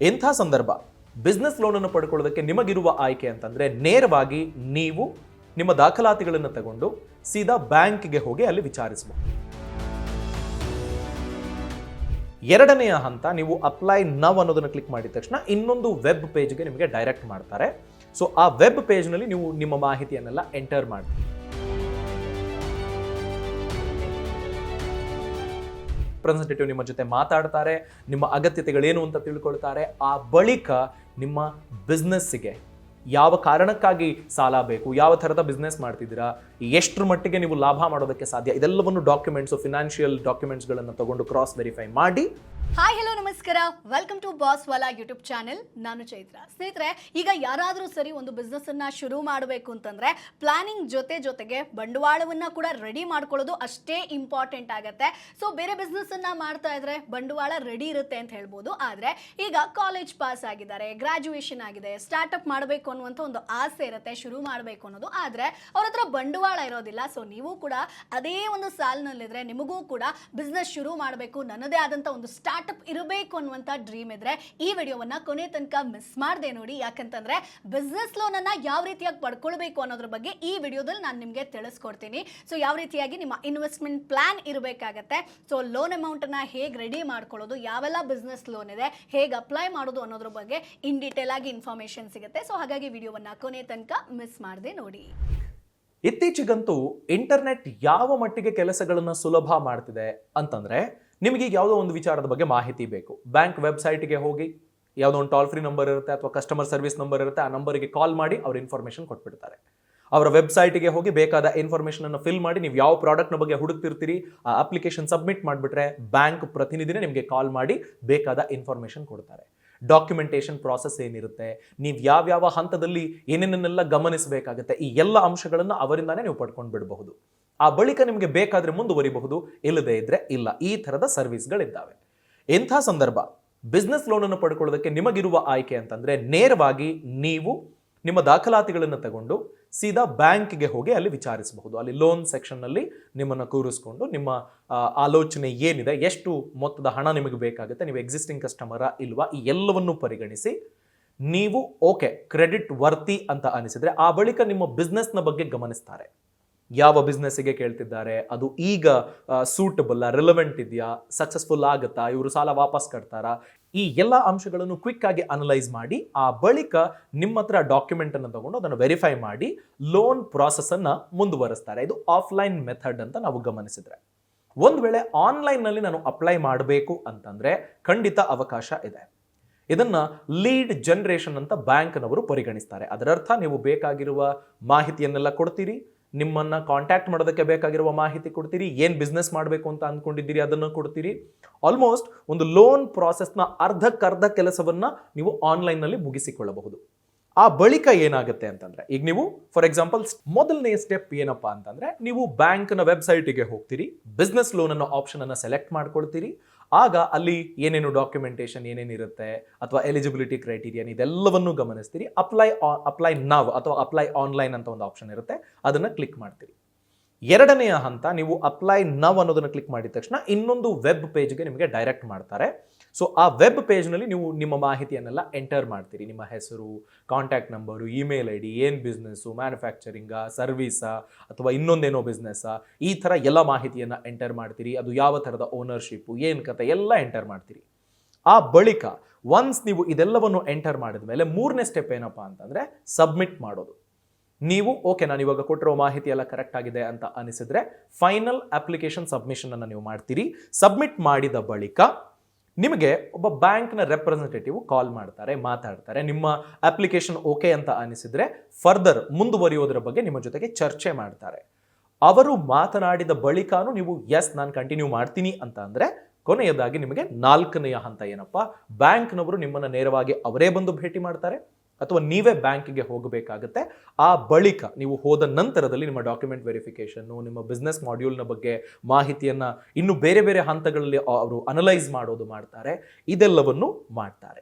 ಎಂಥ ಸಂದರ್ಭ business loan ಅನ್ನು ಪಡ್ಕೊಳ್ಳೋದಕ್ಕೆ ನಿಮಗಿರುವ ಆಯ್ಕೆ ಅಂತಂದ್ರೆ ನೇರವಾಗಿ ನೀವು ನಿಮ್ಮ ದಾಖಲಾತಿಗಳನ್ನು ತಗೊಂಡು ಸೀದಾ ಬ್ಯಾಂಕ್ಗೆ ಹೋಗಿ ಅಲ್ಲಿ ವಿಚಾರಿಸಬಹುದು. ಎರಡನೆಯ ಹಂತ, ನೀವು ಅಪ್ಲೈ ನವ್ ಅನ್ನೋದನ್ನು ಕ್ಲಿಕ್ ಮಾಡಿದ ತಕ್ಷಣ ಇನ್ನೊಂದು ವೆಬ್ ಪೇಜ್ಗೆ ನಿಮಗೆ ಡೈರೆಕ್ಟ್ ಮಾಡ್ತಾರೆ. ಸೊ ಆ ವೆಬ್ ಪೇಜ್ನಲ್ಲಿ ನೀವು ನಿಮ್ಮ ಮಾಹಿತಿಯನ್ನೆಲ್ಲ ಎಂಟರ್ ಮಾಡ್ತೀರಿ. ರೆಪ್ರೆಸೆಂಟೇಟಿವ್ ನಿಮ್ಮ ಜೊತೆ ಮಾತಾಡ್ತಾರೆ, ನಿಮ್ಮ ಅಗತ್ಯತೆಗಳೇನು ಅಂತ ತಿಳ್ಕೊಳ್ತಾರೆ. ಆ ಬಳಿಕ ನಿಮ್ಮ ಬಿಸ್ನೆಸ್ಸಿಗೆ ಯಾವ ಕಾರಣಕ್ಕಾಗಿ ಸಾಲ ಬೇಕು, ಯಾವ ಥರದ ಬಿಸ್ನೆಸ್ ಮಾಡ್ತಿದ್ದೀರಾ, ಎಷ್ಟರ ಮಟ್ಟಿಗೆ ನೀವು ಲಾಭ ಮಾಡೋದಕ್ಕೆ ಸಾಧ್ಯ, ಇದೆಲ್ಲವನ್ನು ಡಾಕ್ಯುಮೆಂಟ್ಸು, ಫಿನಾನ್ಷಿಯಲ್ ಡಾಕ್ಯುಮೆಂಟ್ಸ್ಗಳನ್ನು ತಗೊಂಡು ಕ್ರಾಸ್ ವೆರಿಫೈ ಮಾಡಿ. ಹಾಯ್ ಹಲೋ ನಮಸ್ಕಾರ, welcome to Boss Wala YouTube channel. ನಾನು ಚೈತ್ರ. ಸ್ನೇಹಿತರೆ, ಈಗ ಯಾರಾದರೂ ಸರಿ ಒಂದು ಬಿಸ್ನೆಸ್ ಅನ್ನ ಶುರು ಮಾಡಬೇಕು ಅಂತಂದ್ರೆ ಪ್ಲಾನಿಂಗ್ ಜೊತೆಗೆ ಬಂಡವಾಳವನ್ನ ಕೂಡ ರೆಡಿ ಮಾಡ್ಕೊಳ್ಳೋದು ಅಷ್ಟೇ ಇಂಪಾರ್ಟೆಂಟ್ ಆಗುತ್ತೆ. ಸೊ ಬೇರೆ ಬಿಸ್ನೆಸ್ ಅನ್ನ ಮಾಡ್ತಾ ಇದ್ರೆ ಬಂಡವಾಳ ರೆಡಿ ಇರುತ್ತೆ ಅಂತ ಹೇಳ್ಬೋದು. ಆದ್ರೆ ಈಗ ಕಾಲೇಜ್ ಪಾಸ್ ಆಗಿದ್ದಾರೆ, ಗ್ರಾಜುಯೇಷನ್ ಆಗಿದೆ, ಸ್ಟಾರ್ಟ್ಅಪ್ ಮಾಡಬೇಕು ಅನ್ನುವಂಥ ಒಂದು ಆಸೆ ಇರುತ್ತೆ, ಶುರು ಮಾಡಬೇಕು ಅನ್ನೋದು. ಆದ್ರೆ ಅವ್ರ ಹತ್ರ ಬಂಡವಾಳ ಇರೋದಿಲ್ಲ. ಸೊ ನೀವು ಕೂಡ ಅದೇ ಒಂದು ಸಾಲಿನಲ್ಲಿದ್ರೆ ನಿಮಗೂ ಕೂಡ ಬಿಸ್ನೆಸ್ ಶುರು ಮಾಡಬೇಕು, ನನ್ನದೇ ಆದಂಥ ಒಂದು ಸ್ಟಾರ್ಟ್ಅಪ್ ಇರಬೇಕು ಅನ್ನುವಂಥ ಡ್ರೀಮ್ ಇದ್ರೆ ಈ ವಿಡಿಯೋವನ್ನ ಕೊನೆ ತನಕ ಮಿಸ್ ಮಾಡದೆ ನೋಡಿ. ಯಾಕಂತಂದ್ರೆ ಬಿಸ್ನೆಸ್ ಲೋನ್ ಅನ್ನ ಯಾವ ರೀತಿಯಾಗಿ ಪಡ್ಕೊಳ್ಬೇಕು ಅನ್ನೋದ್ರ ಬಗ್ಗೆ ಈ ವಿಡಿಯೋದಲ್ಲಿ ನಾನು ನಿಮಗೆ ತಿಳಿಸ್ಕೊಡ್ತೀನಿ. ಸೊ ಯಾವ ರೀತಿಯಾಗಿ ನಿಮ್ಮ ಇನ್ವೆಸ್ಟ್ಮೆಂಟ್ ಪ್ಲಾನ್ ಇರಬೇಕಾಗತ್ತೆ, ಸೊ ಲೋನ್ ಅಮೌಂಟ್ ಅನ್ನ ಹೇಗೆ ರೆಡಿ ಮಾಡ್ಕೊಳ್ಳೋದು, ಯಾವೆಲ್ಲ ಬಿಸ್ನೆಸ್ ಲೋನ್ ಇದೆ, ಹೇಗೆ ಅಪ್ಲೈ ಮಾಡೋದು ಅನ್ನೋದ್ರ ಬಗ್ಗೆ ಇನ್ ಡೀಟೇಲ್ ಆಗಿ ಇನ್ಫಾರ್ಮೇಶನ್ ಸಿಗುತ್ತೆ. ಸೊ ಹಾಗಾಗಿ ವಿಡಿಯೋವನ್ನ ಕೊನೆ ತನಕ ಮಿಸ್ ಮಾಡದೆ ನೋಡಿ. ಇತ್ತೀಚೆಗಂತೂ ಇಂಟರ್ನೆಟ್ ಯಾವ ಮಟ್ಟಿಗೆ ಕೆಲಸಗಳನ್ನು ಸುಲಭ ಮಾಡ್ತಿದೆ ಅಂತಂದ್ರೆ, ನಿಮಗೆ ಯಾವುದೋ ಒಂದು ವಿಚಾರದ ಬಗ್ಗೆ ಮಾಹಿತಿ ಬೇಕು, ಬ್ಯಾಂಕ್ ವೆಬ್ಸೈಟ್ಗೆ ಹೋಗಿ ಯಾವುದೋ ಒಂದು ಟೋಲ್ ಫ್ರೀ ನಂಬರ್ ಇರುತ್ತೆ ಅಥವಾ ಕಸ್ಟಮರ್ ಸರ್ವಿಸ್ ನಂಬರ್ ಇರುತ್ತೆ, ಆ ನಂಬರ್ಗೆ ಕಾಲ್ ಮಾಡಿ ಅವ್ರ ಇನ್ಫಾರ್ಮೇಷನ್ ಕೊಟ್ಬಿಡ್ತಾರೆ. ಅವರ ವೆಬ್ಸೈಟ್ಗೆ ಹೋಗಿ ಬೇಕಾದ ಇನ್ಫಾರ್ಮೇಷನ್ ಅನ್ನು ಫಿಲ್ ಮಾಡಿ, ನೀವು ಯಾವ ಪ್ರಾಡಕ್ಟ್ನ ಬಗ್ಗೆ ಹುಡುಕ್ತಿರ್ತೀರಿ ಆ ಅಪ್ಲಿಕೇಶನ್ ಸಬ್ಮಿಟ್ ಮಾಡಿಬಿಟ್ರೆ ಬ್ಯಾಂಕ್ ಪ್ರತಿನಿಧಿನೇ ನಿಮಗೆ ಕಾಲ್ ಮಾಡಿ ಬೇಕಾದ ಇನ್ಫಾರ್ಮೇಷನ್ ಕೊಡ್ತಾರೆ. ಡಾಕ್ಯುಮೆಂಟೇಷನ್ ಪ್ರಾಸೆಸ್ ಏನಿರುತ್ತೆ, ನೀವು ಯಾವ್ಯಾವ ಹಂತದಲ್ಲಿ ಏನೇನನ್ನೆಲ್ಲ ಗಮನಿಸಬೇಕಾಗುತ್ತೆ, ಈ ಎಲ್ಲ ಅಂಶಗಳನ್ನು ಅವರಿಂದಾನೇ ನೀವು ಪಡ್ಕೊಂಡು ಬಿಡಬಹುದು. ಆ ಬಳಿಕ ನಿಮಗೆ ಬೇಕಾದ್ರೆ ಮುಂದುವರಿಬಹುದು, ಇಲ್ಲದೇ ಇದ್ರೆ ಇಲ್ಲ. ಈ ಥರದ ಸರ್ವಿಸ್ಗಳಿದ್ದಾವೆ. ಎಂಥ ಸಂದರ್ಭ ಬಿಸ್ನೆಸ್ ಲೋನ್ ಅನ್ನು ಪಡ್ಕೊಳ್ಳೋದಕ್ಕೆ ನಿಮಗಿರುವ ಆಯ್ಕೆ ಅಂತಂದ್ರೆ ನೇರವಾಗಿ ನೀವು ನಿಮ್ಮ ದಾಖಲಾತಿಗಳನ್ನು ತಗೊಂಡು ಸೀದಾ ಬ್ಯಾಂಕ್ಗೆ ಹೋಗಿ ಅಲ್ಲಿ ವಿಚಾರಿಸಬಹುದು. ಅಲ್ಲಿ ಲೋನ್ ಸೆಕ್ಷನ್ನಲ್ಲಿ ನಿಮ್ಮನ್ನು ಕೂರಿಸ್ಕೊಂಡು ನಿಮ್ಮ ಆಲೋಚನೆ ಏನಿದೆ, ಎಷ್ಟು ಮೊತ್ತದ ಹಣ ನಿಮಗೆ ಬೇಕಾಗುತ್ತೆ, ನೀವು ಎಕ್ಸಿಸ್ಟಿಂಗ್ ಕಸ್ಟಮರಾ ಇಲ್ವಾ, ಈ ಎಲ್ಲವನ್ನು ಪರಿಗಣಿಸಿ ನೀವು ಓಕೆ ಕ್ರೆಡಿಟ್ ವರ್ತಿ ಅಂತ ಅನಿಸಿದ್ರೆ ಆ ಬಳಿಕ ನಿಮ್ಮ ಬಿಸ್ನೆಸ್ನ ಬಗ್ಗೆ ಗಮನಿಸ್ತಾರೆ. ಯಾವ ಬಿಸ್ನೆಸ್ಸಿಗೆ ಕೇಳ್ತಿದ್ದಾರೆ, ಅದು ಈಗ ಸೂಟಬಲ್, ರಿಲೆವೆಂಟ್ ಇದೆಯಾ, ಸಕ್ಸಸ್ಫುಲ್ ಆಗುತ್ತಾ, ಇವರು ಸಾಲ ವಾಪಸ್ ಕಟ್ತಾರಾ, ಈ ಎಲ್ಲ ಅಂಶಗಳನ್ನು ಕ್ವಿಕ್ ಆಗಿ ಅನಲೈಸ್ ಮಾಡಿ ಆ ಬಳಿಕ ನಿಮ್ಮ ಹತ್ರ ಡಾಕ್ಯುಮೆಂಟ್ ಅನ್ನು ತಗೊಂಡು ಅದನ್ನು ವೆರಿಫೈ ಮಾಡಿ ಲೋನ್ ಪ್ರಾಸೆಸ್ ಅನ್ನ ಮುಂದುವರಿಸ್ತಾರೆ. ಇದು ಆಫ್ಲೈನ್ ಮೆಥಡ್ ಅಂತ ನಾವು ಗಮನಿಸಿದ್ರೆ. ಒಂದು ವೇಳೆ ಆನ್ಲೈನ್ನಲ್ಲಿ ನಾನು ಅಪ್ಲೈ ಮಾಡಬೇಕು ಅಂತಂದ್ರೆ ಖಂಡಿತ ಅವಕಾಶ ಇದೆ. ಇದನ್ನ ಲೀಡ್ ಜನರೇಷನ್ ಅಂತ ಬ್ಯಾಂಕ್ನವರು ಪರಿಗಣಿಸ್ತಾರೆ. ಅದರರ್ಥ ನೀವು ಬೇಕಾಗಿರುವ ಮಾಹಿತಿಯನ್ನೆಲ್ಲ ಕೊಡ್ತೀರಿ, ನಿಮ್ಮನ್ನ ಕಾಂಟ್ಯಾಕ್ಟ್ ಮಾಡೋದಕ್ಕೆ ಬೇಕಾಗಿರುವ ಮಾಹಿತಿ ಕೊಡ್ತೀರಿ, ಏನ್ ಬಿಸ್ನೆಸ್ ಮಾಡಬೇಕು ಅಂತ ಅಂದ್ಕೊಂಡಿದ್ದೀರಿ ಅದನ್ನು ಕೊಡ್ತೀರಿ. ಆಲ್ಮೋಸ್ಟ್ ಒಂದು ಲೋನ್ ಪ್ರಾಸೆಸ್ನ ಅರ್ಧಕ್ಕರ್ಧ ಕೆಲಸವನ್ನ ನೀವು ಆನ್ಲೈನ್ನಲ್ಲಿ ಮುಗಿಸಿಕೊಳ್ಳಬಹುದು. ಆ ಬಳಿಕ ಏನಾಗುತ್ತೆ ಅಂತಂದ್ರೆ, ಈಗ ನೀವು ಫಾರ್ ಎಕ್ಸಾಂಪಲ್ ಮೊದಲನೇ ಸ್ಟೆಪ್ ಏನಪ್ಪಾ ಅಂತಂದ್ರೆ, ನೀವು ಬ್ಯಾಂಕ್ನ ವೆಬ್ಸೈಟಿಗೆ ಹೋಗ್ತೀರಿ, ಬಿಸ್ನೆಸ್ ಲೋನ್ ಅನ್ನೋ ಆಪ್ಷನ್ ಅನ್ನು ಸೆಲೆಕ್ಟ್ ಮಾಡ್ಕೊಳ್ತೀರಿ. ಆಗ ಅಲ್ಲಿ ಏನೇನು ಡಾಕ್ಯುಮೆಂಟೇಶನ್ ಏನೇನಿರುತ್ತೆ ಅಥವಾ ಎಲಿಜಿಬಿಲಿಟಿ ಕ್ರೈಟೀರಿಯನ್ ಇದೆಲ್ಲವನ್ನೂ ಗಮನಿಸ್ತೀರಿ. ಅಪ್ಲೈ ನವ್ ಅಥವಾ ಅಪ್ಲೈ ಆನ್ಲೈನ್ ಅಂತ ಒಂದು ಆಪ್ಷನ್ ಇರುತ್ತೆ, ಅದನ್ನು ಕ್ಲಿಕ್ ಮಾಡ್ತೀರಿ. ಎರಡನೆಯ ಹಂತ, ನೀವು ಅಪ್ಲೈ ನವ್ ಅನ್ನೋದನ್ನು ಕ್ಲಿಕ್ ಮಾಡಿದ ತಕ್ಷಣ ಇನ್ನೊಂದು ವೆಬ್ ಪೇಜ್ಗೆ ನಿಮಗೆ ಡೈರೆಕ್ಟ್ ಮಾಡ್ತಾರೆ. ಸೊ ಆ ವೆಬ್ ಪೇಜ್ನಲ್ಲಿ ನೀವು ನಿಮ್ಮ ಮಾಹಿತಿಯನ್ನೆಲ್ಲ ಎಂಟರ್ ಮಾಡ್ತೀರಿ. ನಿಮ್ಮ ಹೆಸರು, contact number, email I D, ಏನು ಬಿಸ್ನೆಸ್ಸು, ಮ್ಯಾನುಫ್ಯಾಕ್ಚರಿಂಗಾ, ಸರ್ವಿಸಾ ಅಥವಾ ಇನ್ನೊಂದೇನೋ ಬಿಸ್ನೆಸ್ಸಾ, ಈ ಥರ ಎಲ್ಲ ಮಾಹಿತಿಯನ್ನು ಎಂಟರ್ ಮಾಡ್ತೀರಿ. ಅದು ಯಾವ ಥರದ ಓನರ್ಶಿಪ್ಪು, ಏನು ಕತೆ ಎಲ್ಲ ಎಂಟರ್ ಮಾಡ್ತೀರಿ. ಆ ಬಳಿಕ ಒನ್ಸ್ ನೀವು ಇದೆಲ್ಲವನ್ನು ಎಂಟರ್ ಮಾಡಿದ ಮೇಲೆ ಮೂರನೇ ಸ್ಟೆಪ್ ಏನಪ್ಪ ಅಂತಂದರೆ ಸಬ್ಮಿಟ್ ಮಾಡೋದು. ನೀವು ಓಕೆ ನಾನು ಇವಾಗ ಕೊಟ್ಟಿರೋ ಮಾಹಿತಿ ಎಲ್ಲ ಕರೆಕ್ಟ್ ಆಗಿದೆ ಅಂತ ಅನಿಸಿದ್ರೆ ಫೈನಲ್ ಅಪ್ಲಿಕೇಶನ್ ಸಬ್ಮಿಷನ್ ಅನ್ನು ನೀವು ಮಾಡ್ತೀರಿ. ಸಬ್ಮಿಟ್ ಮಾಡಿದ ಬಳಿಕ ನಿಮಗೆ ಒಬ್ಬ ಬ್ಯಾಂಕ್ನ ರೆಪ್ರೆಸೆಂಟೇಟಿವ್ ಕಾಲ್ ಮಾಡ್ತಾರೆ, ಮಾತಾಡ್ತಾರೆ. ನಿಮ್ಮ ಅಪ್ಲಿಕೇಶನ್ ಓಕೆ ಅಂತ ಅನಿಸಿದ್ರೆ ಫರ್ದರ್ ಮುಂದುವರಿಯೋದ್ರ ಬಗ್ಗೆ ನಿಮ್ಮ ಜೊತೆಗೆ ಚರ್ಚೆ ಮಾಡ್ತಾರೆ. ಅವರು ಮಾತನಾಡಿದ ಬಳಿಕನೂ ನೀವು ಎಸ್ ನಾನು ಕಂಟಿನ್ಯೂ ಮಾಡ್ತೀನಿ ಅಂತ ಅಂದರೆ ಕೊನೆಯದಾಗಿ ನಿಮಗೆ ನಾಲ್ಕನೆಯ ಹಂತ ಏನಪ್ಪ, ಬ್ಯಾಂಕ್ನವರು ನಿಮ್ಮನ್ನು ನೇರವಾಗಿ ಅವರೇ ಬಂದು ಭೇಟಿ ಮಾಡ್ತಾರೆ ಅಥವಾ ನೀವೇ ಬ್ಯಾಂಕಿಗೆ ಹೋಗಬೇಕಾಗುತ್ತೆ. ಆ ಬಳಿಕ ನೀವು ಹೋದ ನಂತರದಲ್ಲಿ ನಿಮ್ಮ ಡಾಕ್ಯುಮೆಂಟ್ ವೆರಿಫಿಕೇಷನ್ನು, ನಿಮ್ಮ ಬಿಸ್ನೆಸ್ ಮಾಡ್ಯೂಲ್ನ ಬಗ್ಗೆ ಮಾಹಿತಿಯನ್ನು ಇನ್ನು ಬೇರೆ ಬೇರೆ ಹಂತಗಳಲ್ಲಿ ಅವರು ಅನಲೈಸ್ ಮಾಡೋದು ಮಾಡ್ತಾರೆ. ಇದೆಲ್ಲವನ್ನು ಮಾಡ್ತಾರೆ.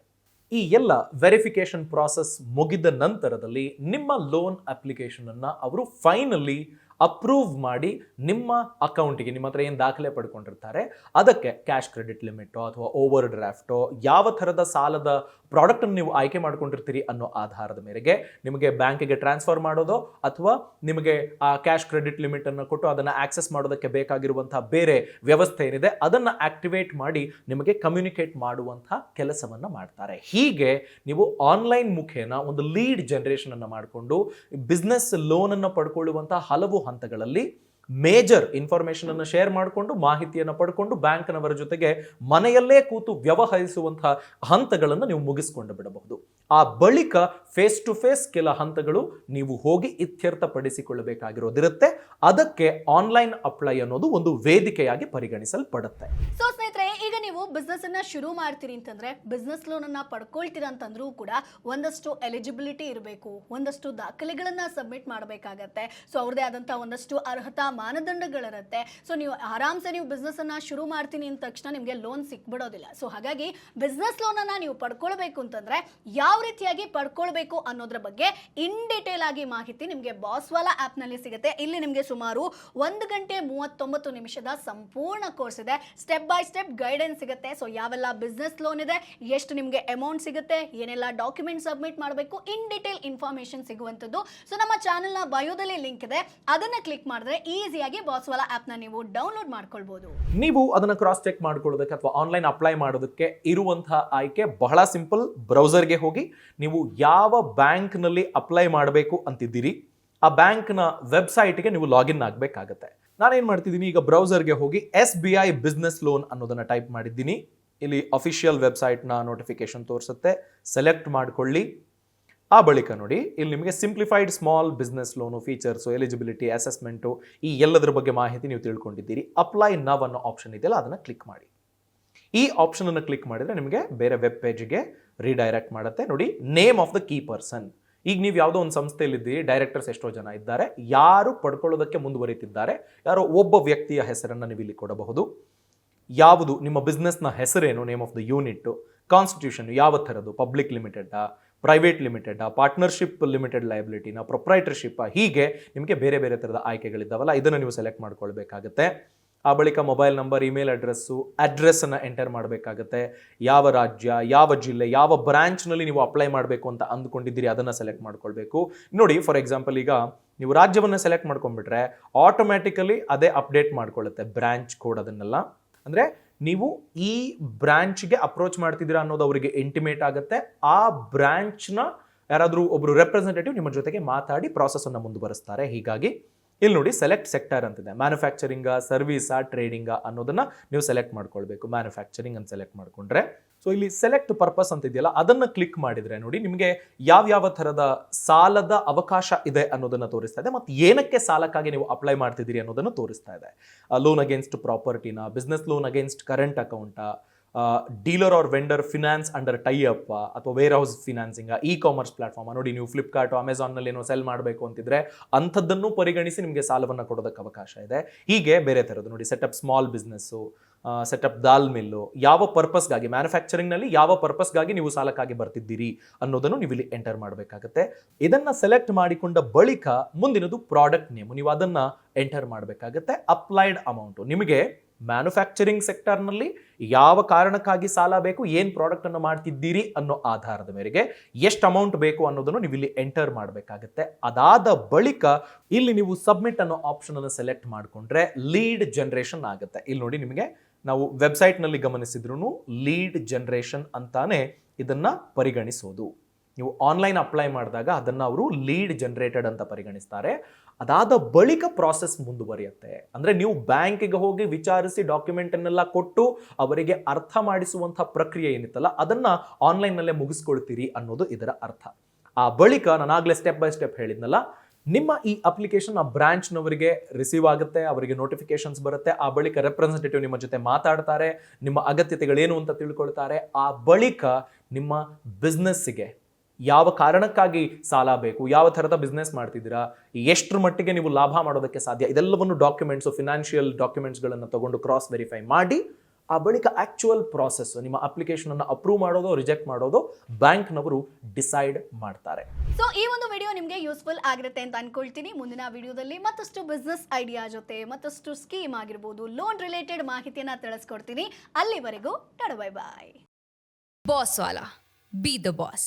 ಈ ಎಲ್ಲ ವೆರಿಫಿಕೇಶನ್ ಪ್ರಾಸೆಸ್ ಮುಗಿದ ನಂತರದಲ್ಲಿ ನಿಮ್ಮ ಲೋನ್ ಅಪ್ಲಿಕೇಶನ್ ಅನ್ನು ಅವರು ಫೈನಲಿ ಅಪ್ರೂವ್ ಮಾಡಿ ನಿಮ್ಮ ಅಕೌಂಟಿಗೆ ನಿಮ್ಮ ಹತ್ರ ಏನು ದಾಖಲೆ ಪಡ್ಕೊಂಡಿರ್ತಾರೆ ಅದಕ್ಕೆ ಕ್ಯಾಶ್ ಕ್ರೆಡಿಟ್ ಲಿಮಿಟೋ ಅಥವಾ ಓವರ್ ಡ್ರಾಫ್ಟೋ ಯಾವ ಥರದ ಸಾಲದ ಪ್ರಾಡಕ್ಟನ್ನು ನೀವು ಆಯ್ಕೆ ಮಾಡ್ಕೊಂಡಿರ್ತೀರಿ ಅನ್ನೋ ಆಧಾರದ ಮೇರೆಗೆ ನಿಮಗೆ ಬ್ಯಾಂಕಿಗೆ ಟ್ರಾನ್ಸ್ಫರ್ ಮಾಡೋದು ಅಥವಾ ನಿಮಗೆ ಆ ಕ್ಯಾಶ್ ಕ್ರೆಡಿಟ್ ಲಿಮಿಟನ್ನು ಕೊಟ್ಟು ಅದನ್ನು ಆಕ್ಸೆಸ್ ಮಾಡೋದಕ್ಕೆ ಬೇಕಾಗಿರುವಂತಹ ಬೇರೆ ವ್ಯವಸ್ಥೆ ಏನಿದೆ ಅದನ್ನು ಆಕ್ಟಿವೇಟ್ ಮಾಡಿ ನಿಮಗೆ ಕಮ್ಯುನಿಕೇಟ್ ಮಾಡುವಂತಹ ಕೆಲಸವನ್ನು ಮಾಡ್ತಾರೆ. ಹೀಗೆ ನೀವು ಆನ್ಲೈನ್ ಮುಖೇನ ಒಂದು ಲೀಡ್ ಜನರೇಷನ್ ಅನ್ನು ಮಾಡಿಕೊಂಡು ಬಿಸ್ನೆಸ್ ಲೋನ್ ಅನ್ನು ಪಡ್ಕೊಳ್ಳುವಂತಹ ಹಲವು ಹಂತಗಳಲ್ಲಿ ಮೇಜರ್ ಇನ್ಫಾರ್ಮೇಶನ್ ಅನ್ನು ಶೇರ್ ಮಾಡಿಕೊಂಡು ಮಾಹಿತಿಯನ್ನು ಪಡ್ಕೊಂಡು ಬ್ಯಾಂಕ್ನವರ ಜೊತೆಗೆ ಮನೆಯಲ್ಲೇ ಕೂತು ವ್ಯವಹರಿಸುವಂತಹ ಹಂತಗಳನ್ನು ನೀವು ಮುಗಿಸ್ಕೊಂಡು ಬಿಡಬಹುದು. ಆ ಬಳಿಕ ಫೇಸ್ ಟು ಫೇಸ್ ಕೆಲ ಹಂತಗಳು ನೀವು ಹೋಗಿ ಇತ್ಯರ್ಥಪಡಿಸಿಕೊಳ್ಳಬೇಕಾಗಿರೋದಿರುತ್ತೆ. ಅದಕ್ಕೆ ಆನ್ಲೈನ್ ಅಪ್ಲೈ ಅನ್ನೋದು ಒಂದು ವೇದಿಕೆಯಾಗಿ ಪರಿಗಣಿಸಲ್ಪಡುತ್ತೆ. ಸೊ ಸ್ನೇಹಿತರೆ, ಈಗ ನೀವು ಬಿಸ್ನೆಸ್ ಅನ್ನ ಶುರು ಮಾಡ್ತೀರಿ ಅಂತಂದ್ರೆ ಬಿಸ್ನೆಸ್ ಲೋನ್ ಅನ್ನ ಪಡ್ಕೊಳ್ತೀರಾ ಅಂತಂದ್ರೂ ಕೂಡ ಒಂದಷ್ಟು ಎಲಿಜಿಬಿಲಿಟಿ ಇರಬೇಕು, ಒಂದಷ್ಟು ದಾಖಲೆಗಳನ್ನ ಸಬ್ಮಿಟ್ ಮಾಡಬೇಕಾಗತ್ತೆ. ಸೊ ಅವ್ರದೇ ಆದಂತಹ ಒಂದಷ್ಟು ಅರ್ಹತಾ ಮಾನದಂಡಗಳಿರುತ್ತೆ. ಸೊ ನೀವು ಆರಾಮ್ಸೆ ನೀವು ಬಿಸ್ನೆಸ್ ಅನ್ನ ಶುರು ಮಾಡ್ತೀನಿ ಅಂದ ತಕ್ಷಣ ನಿಮಗೆ ಲೋನ್ ಸಿಕ್ಬಿಡೋದಿಲ್ಲ. ಸೊ ಹಾಗಾಗಿ ಬಿಸ್ನೆಸ್ ಲೋನ್ ಅನ್ನ ನೀವು ಪಡ್ಕೊಳ್ಬೇಕು ಅಂತಂದ್ರೆ ಯಾವ ರೀತಿಯಾಗಿ ಪಡ್ಕೊಳ್ಬೇಕು ಅನ್ನೋದ್ರ ಬಗ್ಗೆ ಇನ್ ಡೀಟೇಲ್ ಆಗಿ ಮಾಹಿತಿ ನಿಮಗೆ ಬಾಸ್ವಾಲಾ ಆಪ್ ನಲ್ಲಿ ಸಿಗುತ್ತೆ. ಇಲ್ಲಿ ನಿಮಗೆ ಸುಮಾರು 1 ಗಂಟೆ 39 ನಿಮಿಷದ ಸಂಪೂರ್ಣ ಕೋರ್ಸ್ ಇದೆ. ಸ್ಟೆಪ್ ಬೈ ಸ್ಟೆಪ್ ಗೈಡೆನ್ಸ್ ಸಿಗುತ್ತೆ. ಸೊ ಯಾವೆಲ್ಲ ಬಿಸ್ನೆಸ್ ಲೋನ್ ಇದೆ, ಎಷ್ಟು ನಿಮಗೆ ಅಮೌಂಟ್ ಸಿಗುತ್ತೆ, ಏನೆಲ್ಲ ಡಾಕ್ಯುಮೆಂಟ್ ಸಬ್ಮಿಟ್ ಮಾಡಬೇಕು, ಇನ್ ಡೀಟೇಲ್ ಇನ್ಫಾರ್ಮೇಶನ್ ಸಿಗುವಂತದ್ದು. ಸೊ ನಮ್ಮ ಚಾನೆಲ್ ನ ಬಯೋದಲ್ಲಿ ಲಿಂಕ್ ಇದೆ, ಅದನ್ನ ಕ್ಲಿಕ್ ಮಾಡಿದ್ರೆ ಈಸಿಯಾಗಿ ಬಾಸ್ವಾಲಾ ಆಪ್ ನ ನೀವು ಡೌನ್ಲೋಡ್ ಮಾಡ್ಕೊಳ್ಬಹುದು. ನೀವು ಅದನ್ನ ಕ್ರಾಸ್ ಚೆಕ್ ಮಾಡ್ಕೊಳ್ಳೋದಕ್ಕೆ ಅಥವಾ ಆನ್ಲೈನ್ ಅಪ್ಲೈ ಮಾಡೋದಕ್ಕೆ ಇರುವಂತಹ ಆಯ್ಕೆ ಬಹಳ ಸಿಂಪಲ್. ಬ್ರೌಸರ್ಗೆ ಹೋಗಿ ನೀವು ಯಾವ ಬ್ಯಾಂಕ್ ನಲ್ಲಿ ಅಪ್ಲೈ ಮಾಡಬೇಕು ಅಂತಿದ್ದೀರಿ ಆ ಬ್ಯಾಂಕ್ನ ವೆಬ್ಸೈಟ್ಗೆ ನೀವು ಲಾಗಿನ್ ಆಗಬೇಕಾಗತ್ತೆ. ನಾನೇನು ಮಾಡ್ತಿದ್ದೀನಿ, ಈಗ ಬ್ರೌಸರ್ಗೆ ಹೋಗಿ SBI ಬಿಸ್ನೆಸ್ ಲೋನ್ ಅನ್ನೋದನ್ನ ಟೈಪ್ ಮಾಡಿದ್ದೀನಿ. ಇಲ್ಲಿ ಅಫಿಷಿಯಲ್ ವೆಬ್ಸೈಟ್ನ ನೋಟಿಫಿಕೇಶನ್ ತೋರಿಸುತ್ತೆ, ಸೆಲೆಕ್ಟ್ ಮಾಡ್ಕೊಳ್ಳಿ. ಆ ಬಳಿಕ ನೋಡಿ ಇಲ್ಲಿ ನಿಮಗೆ simplified small business loan, features, eligibility, assessment, ಈ ಎಲ್ಲದರ ಬಗ್ಗೆ ಮಾಹಿತಿ ನೀವು ತಿಳ್ಕೊಂಡಿದ್ದೀರಿ. ಅಪ್ಲೈ ನವ್ ಅನ್ನೋ ಆಪ್ಷನ್ ಇದೆಯಲ್ಲ ಅದನ್ನು ಕ್ಲಿಕ್ ಮಾಡಿ. ಈ ಆಪ್ಷನ್ ಅನ್ನು ಕ್ಲಿಕ್ ಮಾಡಿದ್ರೆ ನಿಮಗೆ ಬೇರೆ ವೆಬ್ ಪೇಜ್ಗೆ ರೀಡೈರೆಕ್ಟ್ ಮಾಡುತ್ತೆ. ನೋಡಿ, name of the key person. ಈಗ ನೀವು ಯಾವುದೋ ಒಂದು ಸಂಸ್ಥೆಯಲ್ಲಿದ್ದೀರಿ, ಡೈರೆಕ್ಟರ್ಸ್ ಎಷ್ಟೋ ಜನ ಇದ್ದಾರೆ, ಯಾರು ಪಡ್ಕೊಳ್ಳೋದಕ್ಕೆ ಮುಂದುವರಿತಿದ್ದಾರೆ, ಯಾರೋ ಒಬ್ಬ ವ್ಯಕ್ತಿಯ ಹೆಸರನ್ನು ನೀವು ಇಲ್ಲಿ ಕೊಡಬಹುದು. ಯಾವುದು ನಿಮ್ಮ ಬಿಸ್ನೆಸ್ನ ಹೆಸರೇನು, name of the unit, constitution ಯಾವ ಥರದ್ದು, public limited, private limited, partnership limited ಲಯಬಿಲಿಟಿನ, ಪ್ರೊಪ್ರೈಟರ್ಶಿಪ್, ಹೀಗೆ ನಿಮಗೆ ಬೇರೆ ಬೇರೆ ಥರದ ಆಯ್ಕೆಗಳಿದ್ದಾವಲ್ಲ, ಇದನ್ನು ನೀವು ಸೆಲೆಕ್ಟ್ ಮಾಡ್ಕೊಳ್ಬೇಕಾಗತ್ತೆ. ಆ ಬಳಿಕ ಮೊಬೈಲ್ ನಂಬರ್, ಇಮೇಲ್ ಅಡ್ರೆಸ್ಸನ್ನು ಎಂಟರ್ ಮಾಡಬೇಕಾಗತ್ತೆ. ಯಾವ ರಾಜ್ಯ, ಯಾವ ಜಿಲ್ಲೆ, ಯಾವ ಬ್ರಾಂಚ್ನಲ್ಲಿ ನೀವು ಅಪ್ಲೈ ಮಾಡಬೇಕು ಅಂತ ಅಂದ್ಕೊಂಡಿದ್ದೀರಿ ಅದನ್ನು ಸೆಲೆಕ್ಟ್ ಮಾಡ್ಕೊಳ್ಬೇಕು. ನೋಡಿ, ಫಾರ್ ಎಕ್ಸಾಂಪಲ್ ಈಗ ನೀವು ರಾಜ್ಯವನ್ನು ಸೆಲೆಕ್ಟ್ ಮಾಡ್ಕೊಂಡ್ಬಿಟ್ರೆ ಆಟೋಮ್ಯಾಟಿಕಲಿ ಅದೇ ಅಪ್ಡೇಟ್ ಮಾಡ್ಕೊಳ್ಳುತ್ತೆ ಬ್ರಾಂಚ್ ಕೋಡ್. ಅದನ್ನೆಲ್ಲ ಅಂದರೆ ನೀವು ಈ ಬ್ರಾಂಚ್ಗೆ ಅಪ್ರೋಚ್ ಮಾಡ್ತಿದ್ದೀರಾ ಅನ್ನೋದು ಅವರಿಗೆ ಇಂಟಿಮೇಟ್ ಆಗುತ್ತೆ. ಆ ಬ್ರಾಂಚ್ನ ಯಾರಾದರೂ ಒಬ್ಬರು ರೆಪ್ರೆಸೆಂಟೇಟಿವ್ ನಿಮ್ಮ ಜೊತೆಗೆ ಮಾತಾಡಿ ಪ್ರಾಸೆಸನ್ನು ಮುಂದುವರಿಸ್ತಾರೆ. ಹೀಗಾಗಿ ಇಲ್ಲಿ ನೋಡಿ ಸೆಲೆಕ್ಟ್ ಸೆಕ್ಟರ್ ಅಂತಿದೆ. ಮ್ಯಾನುಫ್ಯಾಕ್ಚರಿಂಗಾ, ಸರ್ವಿಸಾ, ಟ್ರೇಡಿಂಗಾ ಅನ್ನೋದನ್ನ ನೀವು ಸೆಲೆಕ್ಟ್ ಮಾಡ್ಕೊಳ್ಬೇಕು. ಮ್ಯಾನುಫ್ಯಾಕ್ಚರಿಂಗ್ ಅಂತ ಸೆಲೆಕ್ಟ್ ಮಾಡ್ಕೊಂಡ್ರೆ ಸೊ ಇಲ್ಲಿ ಸೆಲೆಕ್ಟ್ ಪರ್ಪಸ್ ಅಂತ ಇದೆಯಲ್ಲ ಅದನ್ನು ಕ್ಲಿಕ್ ಮಾಡಿದ್ರೆ ನೋಡಿ ನಿಮಗೆ ಯಾವ ಥರದ ಸಾಲದ ಅವಕಾಶ ಇದೆ ಅನ್ನೋದನ್ನು ತೋರಿಸ್ತಾ ಇದೆ, ಮತ್ತು ಏನಕ್ಕೆ ಸಾಲಕ್ಕಾಗಿ ನೀವು ಅಪ್ಲೈ ಮಾಡ್ತಿದ್ದೀರಿ ಅನ್ನೋದನ್ನು ತೋರಿಸ್ತಾ ಇದೆ. ಲೋನ್ ಅಗೇನ್ಸ್ಟ್ ಪ್ರಾಪರ್ಟಿನ, ಬಿಸ್ನೆಸ್ ಲೋನ್ ಅಗೇನ್ಸ್ಟ್ ಕರೆಂಟ್ ಅಕೌಂಟಾ, dealer or vendor finance under tie up ಅಥವಾ warehouse financing, e commerce platform. ನೋಡಿ, ನೀವು ಫ್ಲಿಪ್ಕಾರ್ಟ್, ಅಮೆಝಾನ್ನಲ್ಲಿ ಏನೋ ಸೆಲ್ ಮಾಡಬೇಕು ಅಂತಿದ್ರೆ ಅಂಥದ್ದನ್ನು ಪರಿಗಣಿಸಿ ನಿಮಗೆ ಸಾಲವನ್ನು ಕೊಡೋದಕ್ಕೆ ಅವಕಾಶ ಇದೆ. ಹೀಗೆ ಬೇರೆ ಥರದ್ದು ನೋಡಿ, ಸೆಟಪ್ ಸ್ಮಾಲ್ ಬಿಸ್ನೆಸ್ಸು, ಸೆಟಪ್ ದಾಲ್ ಮಿಲ್ಲು, ಯಾವ ಪರ್ಪಸ್ಗಾಗಿ, ಮ್ಯಾನುಫ್ಯಾಕ್ಚರಿಂಗ್ನಲ್ಲಿ ಯಾವ ಪರ್ಪಸ್ಗಾಗಿ ನೀವು ಸಾಲಕ್ಕಾಗಿ ಬರ್ತಿದ್ದೀರಿ ಅನ್ನೋದನ್ನು ನೀವು ಇಲ್ಲಿ ಎಂಟರ್ ಮಾಡಬೇಕಾಗುತ್ತೆ. ಇದನ್ನು ಸೆಲೆಕ್ಟ್ ಮಾಡಿಕೊಂಡ ಬಳಿಕ ಮುಂದಿನದು ಪ್ರಾಡಕ್ಟ್ ನೇಮು, ನೀವು ಅದನ್ನು ಎಂಟರ್ ಮಾಡಬೇಕಾಗುತ್ತೆ. ಅಪ್ಲೈಡ್ ಅಮೌಂಟು, ನಿಮಗೆ ಮ್ಯಾನುಫ್ಯಾಕ್ಚರಿಂಗ್ ಸೆಕ್ಟರ್ನಲ್ಲಿ ಯಾವ ಕಾರಣಕ್ಕಾಗಿ ಸಾಲ ಬೇಕು, ಏನು ಪ್ರಾಡಕ್ಟನ್ನು ಮಾಡ್ತಿದ್ದೀರಿ ಅನ್ನೋ ಆಧಾರದ ಮೇರೆಗೆ ಎಷ್ಟು ಅಮೌಂಟ್ ಬೇಕು ಅನ್ನೋದನ್ನು ನೀವು ಇಲ್ಲಿ ಎಂಟರ್ ಮಾಡಬೇಕಾಗುತ್ತೆ. ಅದಾದ ಬಳಿಕ ಇಲ್ಲಿ ನೀವು ಸಬ್ಮಿಟ್ ಅನ್ನೋ ಆಪ್ಷನ್ ಅನ್ನು ಸೆಲೆಕ್ಟ್ ಮಾಡಿಕೊಂಡ್ರೆ ಲೀಡ್ ಜನರೇಷನ್ ಆಗುತ್ತೆ. ಇಲ್ಲಿ ನೋಡಿ, ನಿಮಗೆ ನಾವು ವೆಬ್ಸೈಟ್ನಲ್ಲಿ ಗಮನಿಸಿದ್ರು ಲೀಡ್ ಜನರೇಷನ್ ಅಂತಾನೆ ಇದನ್ನ ಪರಿಗಣಿಸೋದು. ನೀವು ಆನ್ಲೈನ್ ಅಪ್ಲೈ ಮಾಡಿದಾಗ ಅದನ್ನು ಅವರು ಲೀಡ್ ಜನರೇಟೆಡ್ ಅಂತ ಪರಿಗಣಿಸ್ತಾರೆ. ಅದಾದ ಬಳಿಕ ಪ್ರಾಸೆಸ್ ಮುಂದುವರಿಯುತ್ತೆ. ಅಂದರೆ ನೀವು ಬ್ಯಾಂಕಿಗೆ ಹೋಗಿ ವಿಚಾರಿಸಿ ಡಾಕ್ಯುಮೆಂಟನ್ನೆಲ್ಲ ಕೊಟ್ಟು ಅವರಿಗೆ ಅರ್ಥ ಮಾಡಿಸುವಂಥ ಪ್ರಕ್ರಿಯೆ ಏನಿತ್ತಲ್ಲ ಅದನ್ನು ಆನ್ಲೈನ್ನಲ್ಲೇ ಮುಗಿಸ್ಕೊಳ್ತೀರಿ ಅನ್ನೋದು ಇದರ ಅರ್ಥ. ಆ ಬಳಿಕ ನಾನಾಗಲೇ ಸ್ಟೆಪ್ ಬೈ ಸ್ಟೆಪ್ ಹೇಳಿದ್ನಲ್ಲ, ನಿಮ್ಮ ಈ ಅಪ್ಲಿಕೇಶನ್ ಆ ಬ್ರಾಂಚ್ನವರಿಗೆ ರಿಸೀವ್ ಆಗುತ್ತೆ, ಅವರಿಗೆ ನೋಟಿಫಿಕೇಶನ್ಸ್ ಬರುತ್ತೆ. ಆ ಬಳಿಕ ರೆಪ್ರೆಸೆಂಟೇಟಿವ್ ನಿಮ್ಮ ಜೊತೆ ಮಾತಾಡ್ತಾರೆ, ನಿಮ್ಮ ಅಗತ್ಯತೆಗಳೇನು ಅಂತ ತಿಳ್ಕೊಳ್ತಾರೆ. ಆ ಬಳಿಕ ನಿಮ್ಮ ಬಿಸ್ನೆಸ್ಸಿಗೆ ಯಾವ ಕಾರಣಕ್ಕಾಗಿ ಸಾಲ ಬೇಕು, ಯಾವ ಥರದ ಬಿಸ್ನೆಸ್ ಮಾಡ್ತಿದ್ದೀರಾ, ಎಷ್ಟರ ಮಟ್ಟಿಗೆ ನೀವು ಲಾಭ ಮಾಡೋದಕ್ಕೆ ಸಾಧ್ಯ, ಇದೆಲ್ಲವನ್ನು ಡಾಕ್ಯುಮೆಂಟ್ಸು, ಫಿನಾನ್ಷಿಯಲ್ ಡಾಕ್ಯುಮೆಂಟ್ಸ್ಗಳನ್ನು ತಗೊಂಡು ಕ್ರಾಸ್ ವೆರಿಫೈ ಮಾಡಿ ಆ ಬಳಿಕ ಆಕ್ಚುಯಲ್ ಪ್ರಾಸೆಸ್ ನಿಮ್ಮ ಅಪ್ಲಿಕೇಶನ್ ಅನ್ನು ಅಪ್ರೂವ್ ಮಾಡೋದು ರಿಜೆಕ್ಟ್ ಮಾಡೋದು ಬ್ಯಾಂಕ್ನವರು ಡಿಸೈಡ್ ಮಾಡ್ತಾರೆ. ಸೊ ಈ ಒಂದು ವಿಡಿಯೋ ನಿಮಗೆ ಯೂಸ್ಫುಲ್ ಆಗಿರುತ್ತೆ ಅಂತ ಅನ್ಕೊಳ್ತೀನಿ. ಮುಂದಿನ ವಿಡಿಯೋದಲ್ಲಿ ಮತ್ತಷ್ಟು ಬಿಸ್ನೆಸ್ ಐಡಿಯಾ ಜೊತೆ ಮತ್ತಷ್ಟು ಸ್ಕೀಮ್ ಆಗಿರ್ಬೋದು, ಲೋನ್ ರಿಲೇಟೆಡ್ ಮಾಹಿತಿಯನ್ನ ತಿಳಿಸ್ಕೊಡ್ತೀನಿ. ಅಲ್ಲಿವರೆಗೂ tata bye bye. Boss Wala. Be the boss.